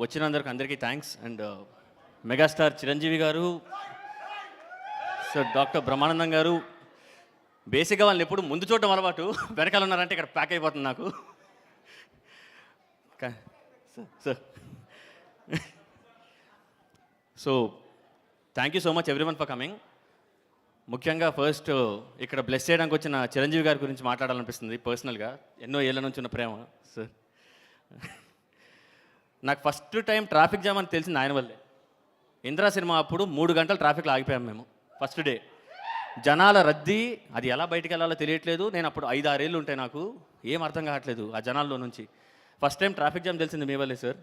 వచ్చినందరికి అందరికీ thanks. And megastar Chiranjeevi గారు, sir doctor Brahmanandam గారు, బేసిక్గా వాళ్ళని ఎప్పుడు ముందు చూడటం అలవాటు, వెనకాల ఉన్నారంటే ఇక్కడ ప్యాక్ అయిపోతుంది నాకు. Sir so thank you so much every one for coming. ముఖ్యంగా ఫస్ట్ ఇక్కడ బ్లెస్ చేయడానికి వచ్చిన చిరంజీవి గారి గురించి మాట్లాడాలనిపిస్తుంది పర్సనల్గా. ఎన్నో ఏళ్ళ నుంచి ఉన్న ప్రేమ సార్. నాకు ఫస్ట్ టైం ట్రాఫిక్ జామ్ అని తెలిసింది ఆయన వల్లే. ఇంద్రా సినిమా అప్పుడు 3 గంటలు ట్రాఫిక్లో ఆగిపోయాం మేము ఫస్ట్ డే. జనాల రద్దీ, అది ఎలా బయటికి వెళ్ళాలో తెలియట్లేదు. నేను అప్పుడు 5-6 ఏళ్ళు ఉంటాయి, నాకు ఏం అర్థం కావట్లేదు ఆ జనాల్లో నుంచి. ఫస్ట్ టైం ట్రాఫిక్ జామ్ తెలిసింది మీ వల్లే సార్.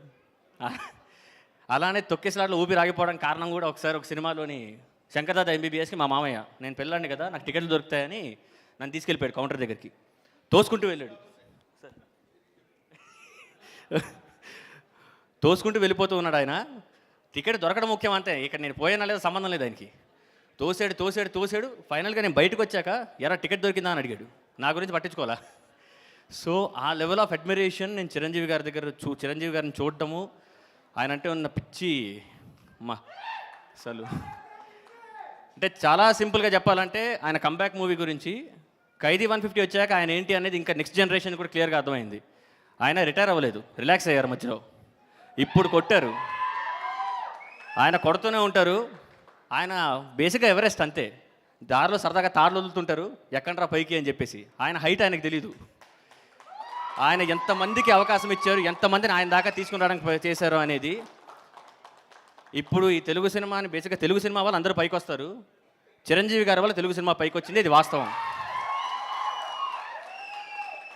అలానే తొక్కేసలాట్లో ఊపిరి ఆగిపోవడానికి కారణం కూడా ఒకసారి ఒక సినిమాలోని శంకర్దాద ఎంబీబీఎస్కి మా మామయ్య, నేను పెళ్ళాన్ని కదా నాకు టికెట్లు దొరుకుతాయని నన్ను తీసుకెళ్ళిపోయాడు కౌంటర్ దగ్గరికి, తోసుకుంటూ వెళ్ళాడు సార్. తోసుకుంటూ వెళ్ళిపోతూ ఉన్నాడు ఆయన. టికెట్ దొరకడం ముఖ్యం అంతే, ఇక్కడ నేను పోయినా లేదా సంబంధం లేదు ఆయనకి. తోసాడు. ఫైనల్గా నేను బయటకు వచ్చాక ఎరా టికెట్ దొరికిందా అని అడిగాడు. నా గురించి పట్టించుకోవాలా. సో ఆ లెవెల్ ఆఫ్ అడ్మిరేషన్ నేను చిరంజీవి గారి దగ్గర చిరంజీవి గారిని చూడటము, ఆయన అంటే ఉన్న పిచ్చి మా అసలు అంటే చాలా సింపుల్గా చెప్పాలంటే ఆయన కంబ్యాక్ మూవీ గురించి ఖైదీ 150 వచ్చాక ఆయన ఏంటి అనేది ఇంకా నెక్స్ట్ జనరేషన్ కూడా క్లియర్గా అర్థమైంది. ఆయన రిటైర్ అవ్వలేదు, రిలాక్స్ అయ్యారు మధ్యలో. ఇప్పుడు కొట్టారు, ఆయన కొడుతూనే ఉంటారు. ఆయన బేసిక్గా ఎవరెస్ట్ అంతే, దారిలో సరదాగా తాడులు వదులుతుంటారు ఎక్కడరా పైకి అని చెప్పేసి. ఆయన హైట్ ఆయనకు తెలీదు. ఆయన ఎంతమందికి అవకాశం ఇచ్చారు, ఎంతమందిని ఆయన దాకా తీసుకుని రావడానికి చేశారు అనేది. ఇప్పుడు ఈ తెలుగు సినిమాని బేసిక్గా తెలుగు సినిమా వాళ్ళు అందరూ పైకి వస్తారు, చిరంజీవి గారి వల్ల తెలుగు సినిమా పైకి వచ్చింది, ఇది వాస్తవం.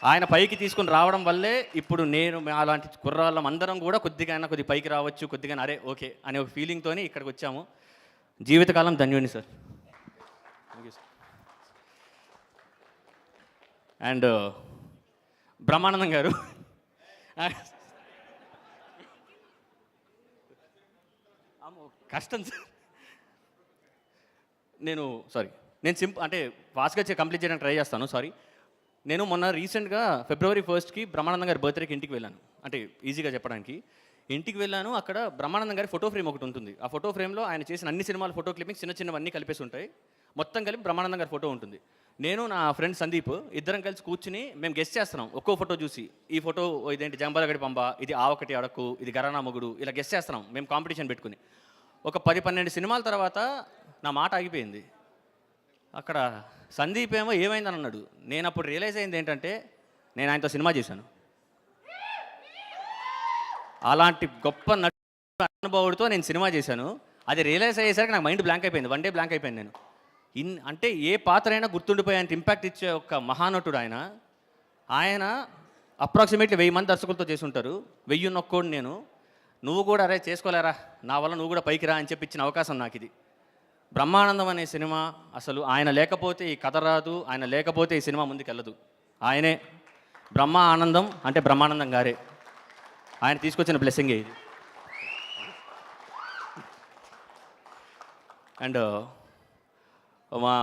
ఆయన పైకి తీసుకుని రావడం వల్లే ఇప్పుడు నేను అలాంటి కుర్రాళ్ళం అందరం కూడా కొద్దిగా పైకి రావచ్చు, కొద్దిగా అరే ఓకే అనే ఒక ఫీలింగ్తో ఇక్కడికి వచ్చాము. జీవితకాలం ధన్యుని sir. Thank you sir. And Brahmanandam garu, కష్టం సార్. నేను అంటే ఫాస్ట్గా కంప్లీట్ చేయడానికి ట్రై చేస్తాను. నేను మొన్న రీసెంట్గా February 1st బ్రహ్మానందం గారి బర్త్డేకి ఇంటికి వెళ్ళాను. అంటే ఈజీగా చెప్పడానికి ఇంటికి వెళ్ళాను. అక్కడ బ్రహ్మానందం గారి ఫోటో ఫ్రేమ్ ఒకటి ఉంటుంది. ఆ ఫోటో ఫ్రేమ్లో ఆయన చేసిన అన్ని సినిమాల ఫోటో క్లిప్పింగ్స్ చిన్నవన్నీ కలిపేసి ఉంటాయి. మొత్తం కలిపి బ్రహ్మానందం గారి ఫోటో ఉంటుంది. నేను నా ఫ్రెండ్ సందీప్ ఇద్దరం కలిసి కూర్చుని మేము గెస్ట్ చేస్తున్నాం ఒక్కో ఫోటో చూసి. ఈ ఫోటో ఇదేంటి జంబాలగడి పంబ, ఇది ఆవకటి అడక్కు, ఇది గరానా మొగుడు, ఇలా గెస్ట్ చేస్తున్నాం మేము కాంపిటీషన్ పెట్టుకుని. ఒక 10-12 సినిమాల తర్వాత నా మాట ఆగిపోయింది. అక్కడ సందీప్ ఏమైందని అన్నాడు. నేను అప్పుడు రియలైజ్ అయింది ఏంటంటే నేను ఆయనతో సినిమా చేశాను. అలాంటి గొప్ప అనుభవుడితో నేను సినిమా చేశాను. అది రియలైజ్ అయ్యేసరికి నాకు మైండ్ బ్లాంక్ అయిపోయింది. 1 డే బ్లాంక్ అయిపోయింది నేను. అంటే ఏ పాత్ర అయినా గుర్తుండిపోయేంత ఇంపాక్ట్ ఇచ్చే ఒక మహానటుడు ఆయన. ఆయన అప్రాక్సిమేట్లీ 1000 మంది దర్శకులతో చేసి ఉంటారు. 1001 నేను. నువ్వు కూడా అరే చేసుకోలేరా, నా వల్ల నువ్వు కూడా పైకి రా అని చెప్పి ఇచ్చిన అవకాశం నాకు ఇది. బ్రహ్మానందం అనే సినిమా అసలు ఆయన లేకపోతే ఈ కథ రాదు, ఆయన లేకపోతే ఈ సినిమా ముందుకెళ్ళదు. ఆయనే బ్రహ్మ ఆనందం అంటే బ్రహ్మానందం గారే. ఆయన తీసుకొచ్చిన బ్లెస్సింగే ఇది. అండ్ మా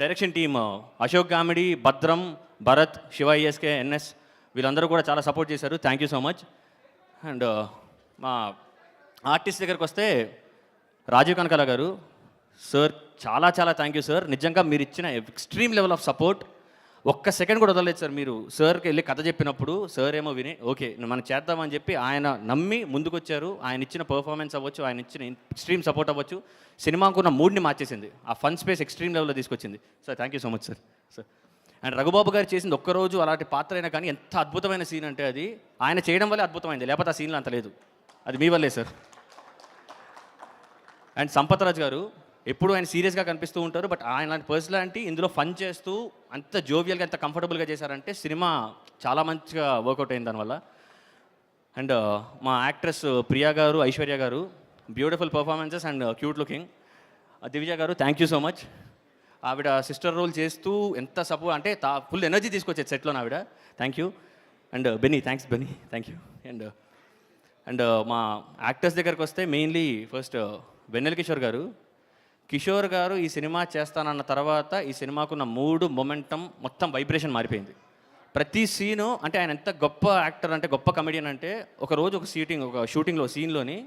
డైరెక్షన్ టీమ్ అశోక్ గామిడి, భద్రం, భరత్, శివ ఈఎస్కే, ఎన్ఎస్ వీళ్ళందరూ కూడా చాలా సపోర్ట్ చేశారు. Thank you so much. And మా ఆర్టిస్ట్ దగ్గరికి వస్తే రాజీవ్ కనకాల గారు సార్, చాలా థ్యాంక్ యూ సార్. నిజంగా మీరు ఇచ్చిన ఎక్స్ట్రీమ్ లెవెల్ ఆఫ్ సపోర్ట్ ఒక్క సెకండ్ కూడా వదలలేదు సార్. మీరు సార్కి వెళ్ళి కథ చెప్పినప్పుడు సార్ ఏమో విని ఓకే మనం చేద్దామని చెప్పి ఆయన నమ్మి ముందుకొచ్చారు. ఆయన ఇచ్చిన పర్ఫార్మెన్స్ అవ్వచ్చు, ఆయన ఇచ్చిన ఎక్స్ట్రీమ్ సపోర్ట్ అవ్వచ్చు, సినిమాకు ఉన్న మూడ్ని మార్చేసింది. ఆ ఫన్ స్పేస్ ఎక్స్ట్రీమ్ లెవెల్లో తీసుకొచ్చింది sir. Thank you so much sir. And Raghubabu గారు చేసింది ఒక్కరోజు అలాంటి పాత్ర అయినా కానీ ఎంత అద్భుతమైన సీన్ అంటే అది ఆయన చేయడం వల్లే అద్భుతమైంది, లేకపోతే ఆ సీన్లో అంత లేదు. అది మీ వల్లే సార్. అండ్ సంపత్ రాజ్ గారు ఎప్పుడు ఆయన సీరియస్గా కనిపిస్తూ ఉంటారు, బట్ ఆయన పర్సనాలిటీ ఇందులో ఫన్ చేస్తూ అంత జోవియల్గా ఎంత కంఫర్టబుల్గా చేశారంటే సినిమా చాలా మంచిగా వర్కౌట్ అయింది దానివల్ల. అండ్ మా actress Priya garu, Aishwarya garu beautiful performances and cute looking. Divya garu thank you so much. ఆవిడ సిస్టర్ రోల్ చేస్తూ ఎంత సపోర్ట్ అంటే ఫుల్ ఎనర్జీ తీసుకొచ్చేది సెట్లో ఆవిడ. Thank you. And Benny, thanks Benny, thank you. And మా యాక్టర్స్ దగ్గరికి వస్తే మెయిన్లీ ఫస్ట్ వెన్నెల కిషోర్ గారు ఈ సినిమా చేస్తానన్న తర్వాత ఈ సినిమాకున్న మూడు మొమెంటం మొత్తం వైబ్రేషన్ మారిపోయింది. ప్రతి సీను అంటే ఆయన ఎంత గొప్ప యాక్టర్ అంటే గొప్ప కమెడియన్ అంటే ఒక రోజు ఒక షూటింగ్లో సీన్లోని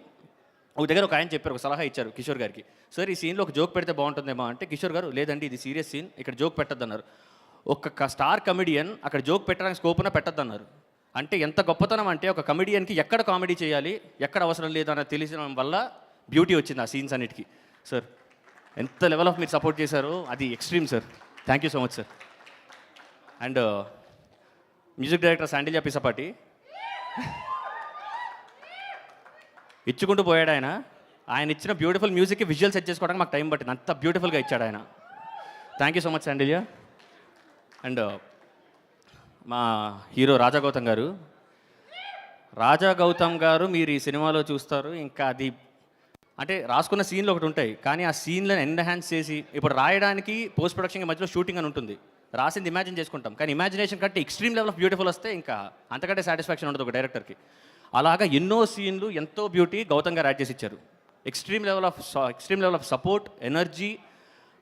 ఒక దగ్గర ఒక ఆయన చెప్పారు, ఒక సలహా ఇచ్చారు కిషోర్ గారికి. సార్ ఈ సీన్లో ఒక జోక్ పెడితే బాగుంటుందేమో అంటే కిషోర్ గారు లేదండి ఇది సీరియస్ సీన్, ఇక్కడ జోక్ పెట్టద్దన్నారు. ఒక స్టార్ కమెడియన్ అక్కడ జోక్ పెట్టడానికి స్కోప్ ఉన్న పెట్టద్దన్నారు. అంటే ఎంత గొప్పతనం అంటే ఒక కమెడియన్కి ఎక్కడ కామెడీ చేయాలి ఎక్కడ అవసరం లేదన్న తెలిసిన వల్ల బ్యూటీ వచ్చింది ఆ సీన్స్ అన్నిటికీ. సార్ ఎంత లెవెల్ ఆఫ్ మీరు సపోర్ట్ చేశారో అది extreme sir. Thank you so much sir. And music director Sandilya Pisapati ఇచ్చుకుంటూ పోయాడు ఆయన. ఆయన ఇచ్చిన బ్యూటిఫుల్ మ్యూజిక్కి విజువల్ సెట్ చేసుకోవడానికి మాకు టైం పట్టింది, అంత బ్యూటిఫుల్గా ఇచ్చాడు ఆయన. Thank you so much Sandilya. And మా హీరో రాజా గౌతమ్ గారు మీరు ఈ సినిమాలో చూస్తారు. ఇంకా అది అంటే రాసుకున్న సీన్లు ఒకటి ఉంటాయి, కానీ ఆ సీన్లను ఎన్హాన్స్ చేసి ఇప్పుడు రాయడానికి పోస్ట్ ప్రొడక్షన్ మధ్యలో షూటింగ్ అని ఉంటుంది, రాసింది ఇమాజిన్ చేసుకుంటాం, కానీ ఇమాజినేషన్ కంటే ఎక్స్ట్రీమ్ లెవెల్ ఆఫ్ బ్యూటిఫుల్ వస్తే ఇంకా అంతకంటే సాటిస్ఫాక్షన్ ఉండదు ఒక డైరెక్టర్కి. అలాగా ఎన్నో సీన్లు ఎంతో బ్యూటీ గౌతమ్ గారు యాడ్ చేసి ఇచ్చారు. Extreme level of support, energy.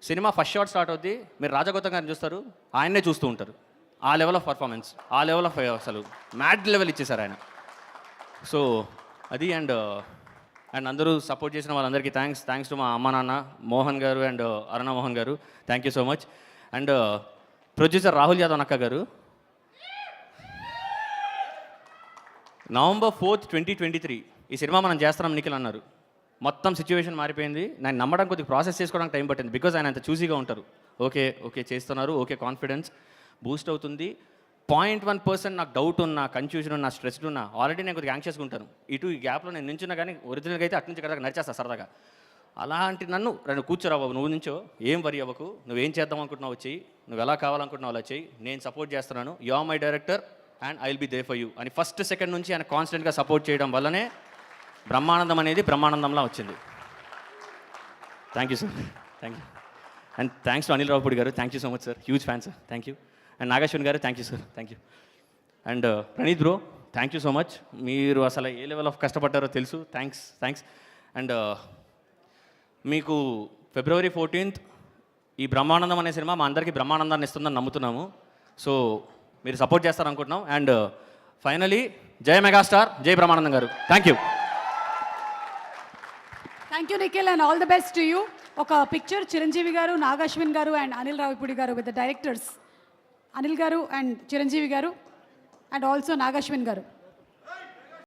Cinema first shot start అవుద్ది, మీరు రాజా గౌతమ్ గారిని చూస్తారు, ఆయన్నే చూస్తూ ఉంటారు. ఆ లెవెల్ ఆఫ్ పర్ఫార్మెన్స్, ఆ లెవెల్ ఆఫ్ అసలు మ్యాడ్ లెవెల్ ఇచ్చేసారు ఆయన. సో అది అండ్ అందరూ సపోర్ట్ చేసిన వాళ్ళందరికీ థ్యాంక్స్ టు మా అమ్మ నాన్న మోహన్ గారు అండ్ అరుణ మోహన్ గారు, thank you so much. And producer Rahul Yadav అక్క గారు, November 4th, 2023 ఈ సినిమా మనం చేస్తున్నాం నిఖిల్ అన్నారు. మొత్తం సిచ్యువేషన్ మారిపోయింది. నేను నమ్మడం కొద్దిగా ప్రాసెస్ చేసుకోవడానికి టైం పట్టింది, బికాజ్ ఆయన అంత చూసీగా ఉంటారు. ఓకే చేస్తున్నారు, ఓకే కాన్ఫిడెన్స్ బూస్ట్ అవుతుంది. 0.1% నాకు డౌట్ ఉన్నా, కన్ఫ్యూజన్ ఉన్నా, స్ట్రెస్డ్ ఉన్నా, ఆల్రెడీ నేను కొద్దిగా యాంగ్షియస్గా ఉంటాను. ఈ గ్యాప్లో నేను నించున్నా కానీ ఒరిజినల్గా అయితే అటు నుంచి కదా నడిచేస్తా సరదాగా. అలాంటి నన్ను కూర్చోరా బాబు, నువ్వు నుంచో, ఏం వరి అవ్వకు, నువ్వేం చేద్దాం అనుకుంటున్నావు వచ్చేయి, నువ్వు ఎలా కావాలనుకుంటున్నావు అలా చెయ్యి, నేను సపోర్ట్ చేస్తున్నాను, you are my director and I will be there for you అని ఫస్ట్ సెకండ్ నుంచి ఆయన కాన్స్టెంట్గా సపోర్ట్ చేయడం వల్లనే బ్రహ్మానందం అనేది బ్రహ్మానందంలా వచ్చింది. Thank you sir, thank you. And thanks to Anil Ravipudi garu, thank you so much sir, huge fan sir, thank you. And Nageshwan garu, thank you sir, thank you. And Praneeth bro, thank you so much. మీరు అసలు ఏ level of కష్టపడ్డారో తెలుసు, thanks. And మీకు February 14th ఈ బ్రహ్మానందం అనే cinema మా అందరికీ బ్రహ్మానందాన్ని ఇస్తుందని నమ్ముతున్నాము. So మీరు సపోర్ట్ చేస్తారనుకుంటున్నాం. అండ్ ఫైనలీ జై మెగాస్టార్, జై బ్రహ్మానందం గారు, thank you. Thank you Nikhil and all the best to you. ఒక పిక్చర్ చిరంజీవి గారు, నాగాశ్విన్ గారు అండ్ అనిల్ రావిపూడి గారు విత్ ద డైరెక్టర్స్ అనిల్ గారు అండ్ చిరంజీవి గారు అండ్ ఆల్సో నాగాశ్విన్ గారు.